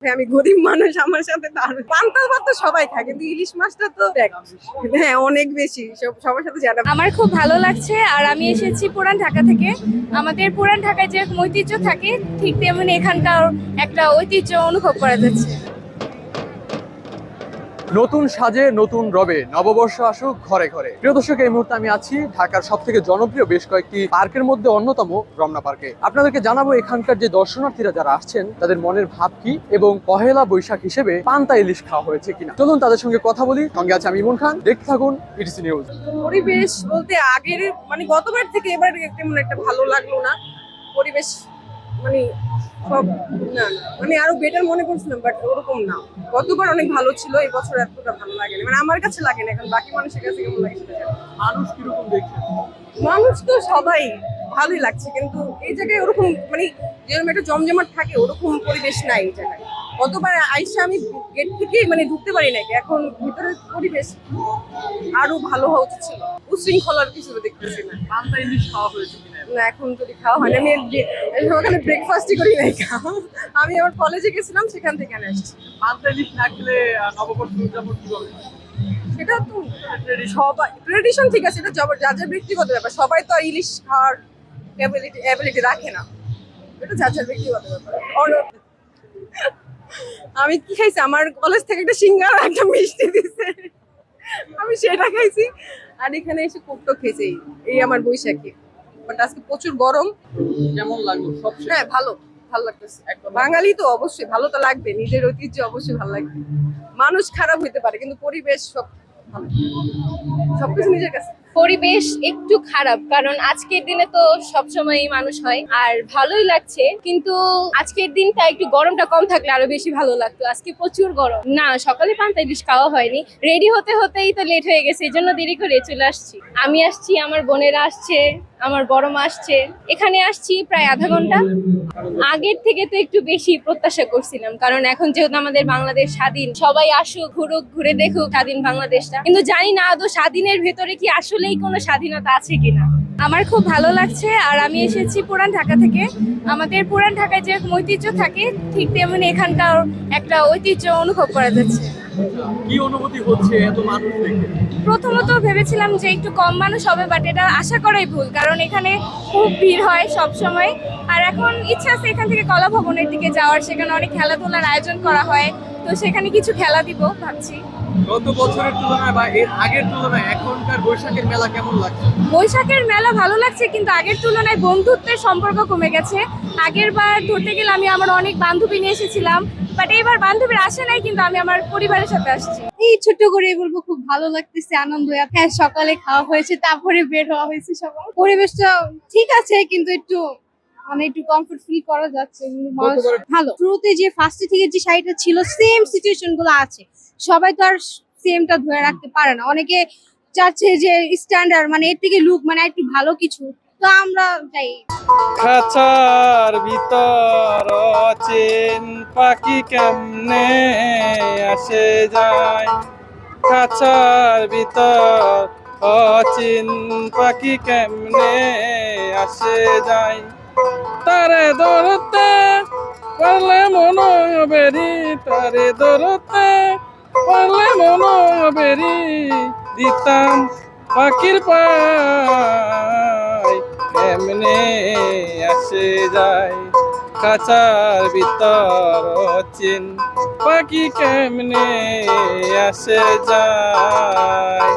আমি গরিব মানুষ, আমার সাথে পান্তা ভাত তো সবাই খায়, কিন্তু ইলিশ মাছটা তো হ্যাঁ অনেক বেশি সবার সাথে জানা। আমার খুব ভালো লাগছে। আর আমি এসেছি পুরান ঢাকা থেকে। আমাদের পুরান ঢাকায় যে ঐতিহ্য থাকে ঠিক তেমনি এখানকার একটা ঐতিহ্য অনুভব করা যাচ্ছে। নতুন সাজে নতুন রবে নববর্ষ আসুক ঘরে ঘরে। প্রিয় দর্শক, এই মুহূর্তে আমি আছি ঢাকার সব থেকে জনপ্রিয় বেশ কয়েকটি পার্কের মধ্যে অন্যতম রমনা পার্কে। আপনাদেরকে জানাবো এখানকার যে দর্শনার্থীরা যারা আসছেন তাদের মনের ভাব কি এবং পহেলা বৈশাখ হিসেবে পান্তা ইলিশ খাওয়া হয়েছে কিনা। চলুন তাদের সঙ্গে কথা বলি। সঙ্গে আছে আমি ইমন খান, দেখতে থাকুন ইটিসি নিউজ। পরিবেশ বলতে আগের গতবার থেকে এবার তেমন একটা ভালো লাগলো না পরিবেশ, সব না আরো বেটার মনে করছিলাম, বাট ওরকম না। গতবার অনেক ভালো ছিল, এই বছর এতটা ভালো লাগে না, আমার কাছে লাগে না। এখন বাকি মানুষের কাছে কেমন লাগে সেটা জানি। মানুষ কিরকম দেখছেন? মানুষ তো সবাই ভালোই লাগছে, কিন্তু এই জায়গায় ওরকম যেরকম একটা জমজমাট থাকে ওরকম পরিবেশ নাই এই জায়গায়। গতবার আইসা আমি গেট থেকে ঢুকতে পারি নাকি, এখন ভিতরের পরিবেশ আরো ভালো হওয়া উচিত ছিল। উশৃঙ্খলার কিছু দেখতেছি না। পান্তা ইলিশ খাওয়া হয়েছে কিনা? না, এখন যদি খাওয়া হয় না, আমি ওখানে ব্রেকফাস্টই করি নাই। আমি আমার কলেজে গেছিলাম, সেখান থেকে আসছি। পান্তা ইলিশ না খেলে নববর্ষ উদযাপন কিভাবে? সেটা তো সবাই ট্রেডিশন, ঠিক আছে, এটা যার যার ব্যক্তিগত ব্যাপার। সবাই তো আর ইলিশ খাওয়ার অ্যাবিলিটি রাখে না, এটা যার যার ব্যক্তিগত ব্যাপার। আমি কি খাইছি, আমার কলেজ থেকে একটা সিঙ্গারা একটা মিষ্টি দিছে, আমি সেটা খাইছি। আর এখানে এসে কোকটো খেয়েছি, এই আমার বৈশাখী। বাট আজকে প্রচুর গরম। কেমন লাগলো? সব হ্যাঁ, ভালো লাগতেছে। বাঙালি তো অবশ্যই ভালো তো লাগবে, নিজের ঐতিহ্য অবশ্যই ভালো লাগবে। মানুষ খারাপ হইতে পারে, কিন্তু পরিবেশ সব ভালো, সবকিছু নিজের কাছে। পরিবেশ একটু খারাপ, কারণ আজকের দিনে তো সবসময়ই মানুষ হয়। আর ভালোই লাগছে, কিন্তু আজকের দিনটা একটু গরমটা কম থাকলে আরো বেশি ভালো লাগতো। আজকে প্রচুর গরম। না, সকালে পান্তা ইলিশ খাওয়া হয়নি, রেডি হতেই তো লেট হয়ে গেছে, এই জন্য দেরি করে চলে আসছি। আমি আসছি, আমার বোনেরা আসছে, আমার বড় মা আসছে। এখানে আসছি প্রায় আধা ঘন্টা। আগের থেকে তো একটু বেশি প্রত্যাশা করছিলাম, কারণ এখন যেহেতু আমাদের বাংলাদেশ স্বাধীন, সবাই আসুক, ঘুরুক, ঘুরে দেখুক স্বাধীন বাংলাদেশটা। কিন্তু জানি না আদৌ স্বাধীনের ভেতরে কি আসলেই কোনো স্বাধীনতা আছে কিনা। আমার খুব ভালো লাগছে। আর আমি এসেছি পুরান ঢাকা থেকে। আমাদের পুরান ঢাকায় যে ঐতিহ্য থাকে ঠিক তেমনি এখানকার একটা ঐতিহ্য অনুভব করা যাচ্ছে। কি অনুভূতি হচ্ছে এত মানুষ দেখে? প্রথমত ভেবেছিলাম যে একটু কম মানুষ হবে, বাট এটা আশা করাই ভুল, কারণ এখানে খুব ভিড় হয় সব সময়। আর এখন ইচ্ছা আছে এখান থেকে কলা ভবনের দিকে যাওয়ার, সেখানে অনেক খেলাধুলার আয়োজন করা হয়, তো সেখানে কিছু খেলা দিব ভাবছি। গত বছরের তুলনায় বা এর আগের তুলনায় এখনকার বৈশাখের মেলা কেমন লাগছে? বৈশাখের মেলা ভালো লাগছে, কিন্তু আগের তুলনায় বন্ধুত্বের সম্পর্ক কমে গেছে। আগের বার ধরতে গেলে আমি আমার অনেক বান্ধবী নিয়ে এসেছিলাম, বাট এইবার বান্ধবীর আসে নাই, কিন্তু আমি আমার পরিবারের সাথে আসছি। এই ছোট্ট করে বলবো, খুব ভালো লাগতেছে, আনন্দ। হ্যাঁ, সকালে খাওয়া হয়েছে, তারপরে বের হওয়া হয়েছে সবাই। পরিবেশটা ঠিক আছে, কিন্তু একটু কমফোর্ট ফিল করা যাচ্ছে। ভালো। শুরুতে যে ফার্স্টে থেকে যে শাড়িটা ছিল, সেম সিচুয়েশন গুলো আছে। সবাই তো আর সেমটা ধরে রাখতে পারে না, অনেকে চাচ্ছে যে স্ট্যান্ডার্ড, এর থেকে লুক একটু ভালো কিছু, তো আমরা যাই। খাঁচার ভিতর অচেন পাখি কেমনে আসে যায়, খাঁচার ভিতর অচিন পাখি কেমনে আসে যায়, তারে ধরতে পারলে মনে বেরি, তারে ধরতে পারলে মনে বেরি, দিতাম পাখির পায় কেমনে আসে যায়, খাঁচার ভিতর অচিন পাখি কেমনে আসে যায়।